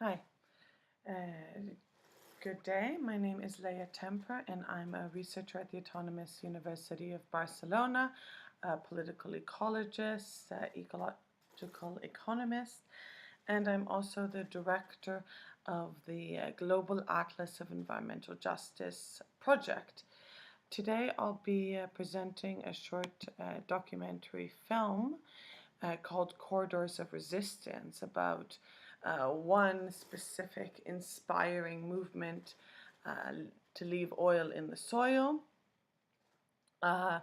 Hi, uh, good day. My name is Leah and I'm a researcher at the Autonomous University of Barcelona, a political ecologist, ecological economist, and I'm also the director of the Global Atlas of Environmental Justice project. Today I'll be presenting a short documentary film called Corridors of Resistance about one specific inspiring movement to leave oil in the soil. Uh,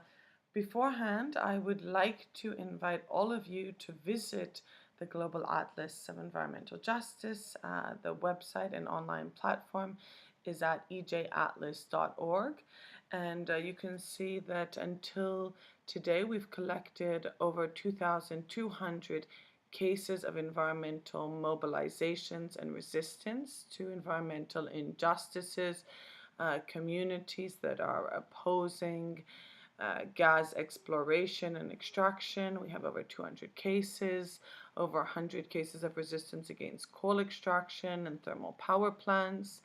Beforehand, I would like to invite all of you to visit the Global Atlas of Environmental Justice. The website and online platform is at ejatlas.org, and you can see that until today we've collected over 2,200 cases of environmental mobilizations and resistance to environmental injustices, communities that are opposing gas exploration and extraction. We have over 200 cases, over 100 cases of resistance against coal extraction and thermal power plants,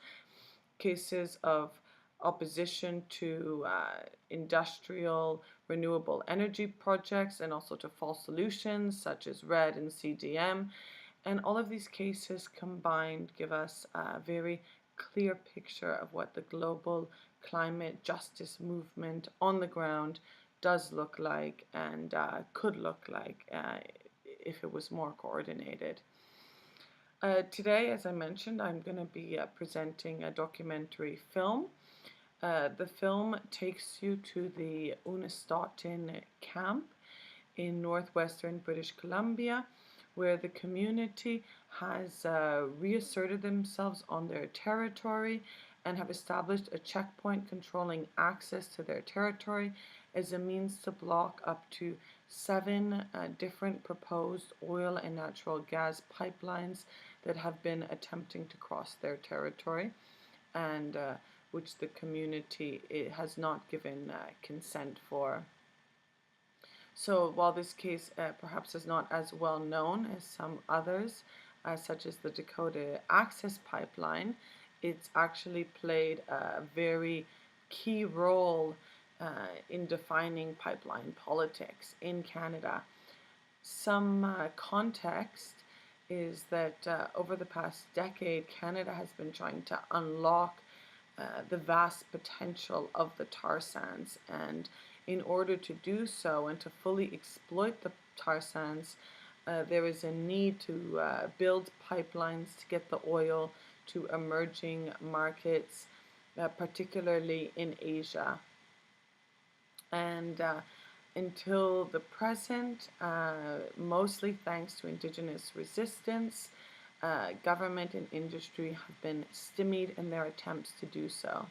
cases of opposition to industrial renewable energy projects and also to false solutions such as RED and CDM. And all of these cases combined give us a very clear picture of what the global climate justice movement on the ground does look like and could look like if it was more coordinated. Today, as I mentioned, I'm going to be presenting a documentary film. The film takes you to the Unistoten camp in northwestern British Columbia, where the community has reasserted themselves on their territory and have established a checkpoint controlling access to their territory as a means to block up to 7 different proposed oil and natural gas pipelines that have been attempting to cross their territory, and which the community has not given consent for. So while this case perhaps is not as well known as some others, such as the Dakota Access Pipeline, it's actually played a very key role in defining pipeline politics in Canada. Some context is that over the past decade, Canada has been trying to unlock the vast potential of the tar sands, and in order to do so and to fully exploit the tar sands, there is a need to build pipelines to get the oil to emerging markets, particularly in Asia. And until the present, mostly thanks to Indigenous resistance, government and industry have been stymied in their attempts to do so.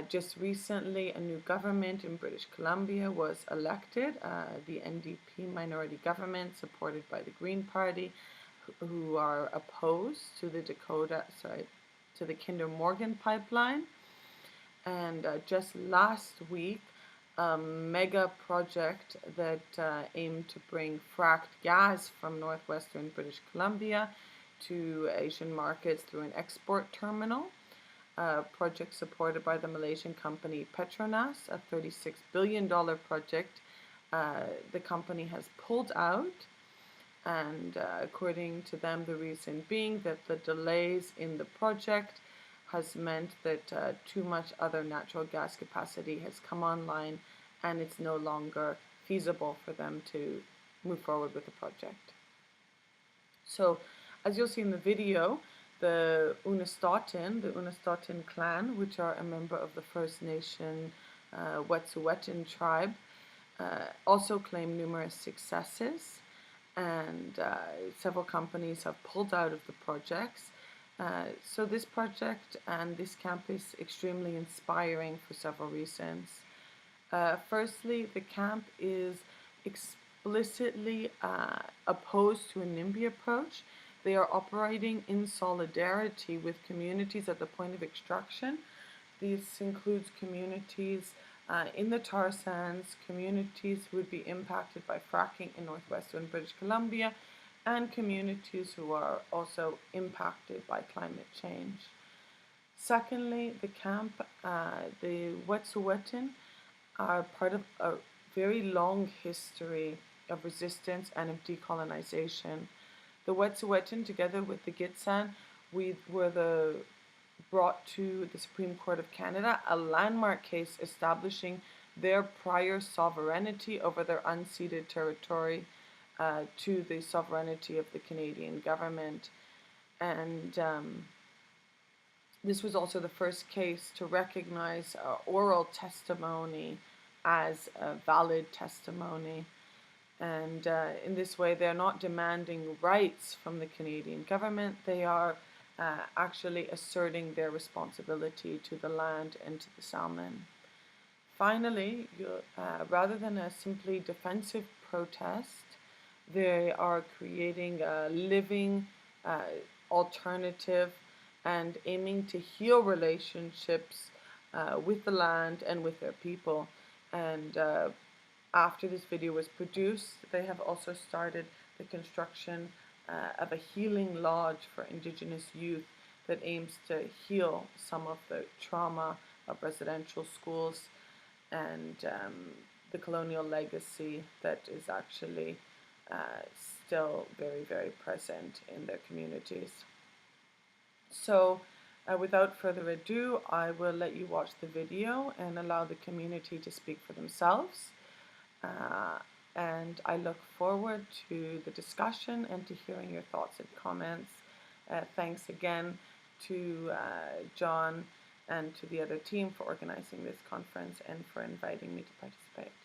Just recently, a new government in British Columbia was elected, the NDP minority government supported by the Green Party, who are opposed to the Kinder Morgan pipeline. And just last week, a mega project that aimed to bring fracked gas from northwestern British Columbia to Asian markets through an export terminal. A project supported by the Malaysian company Petronas, a $36 billion project. The company has pulled out, and according to them, the reason being that the delays in the project has meant that too much other natural gas capacity has come online and it's no longer feasible for them to move forward with the project. So, as you'll see in the video, the Unistoten clan, which are a member of the First Nation Wet'suwet'en tribe, also claim numerous successes, and several companies have pulled out of the projects. So this project and this camp is extremely inspiring for several reasons. Firstly, the camp is explicitly opposed to a NIMBY approach. They are operating in solidarity with communities at the point of extraction. This includes communities in the tar sands, communities who would be impacted by fracking in northwestern British Columbia, and communities who are also impacted by climate change. Secondly, the camp, the Wet'suwet'en, are part of a very long history of resistance and of decolonization. The Wet'suwet'en, together with the Gitxsan, we were brought to the Supreme Court of Canada a landmark case establishing their prior sovereignty over their unceded territory to the sovereignty of the Canadian government. And this was also the first case to recognize oral testimony as a valid testimony. And in this way, they're not demanding rights from the Canadian government, they are actually asserting their responsibility to the land and to the salmon. Finally, rather than a simply defensive protest, they are creating a living alternative and aiming to heal relationships with the land and with their people. And after this video was produced, they have also started the construction of a healing lodge for Indigenous youth that aims to heal some of the trauma of residential schools and the colonial legacy that is actually still very, very present in their communities. So without further ado, I will let you watch the video and allow the community to speak for themselves. And I look forward to the discussion and to hearing your thoughts and comments. Thanks again to John and to the other team for organizing this conference and for inviting me to participate.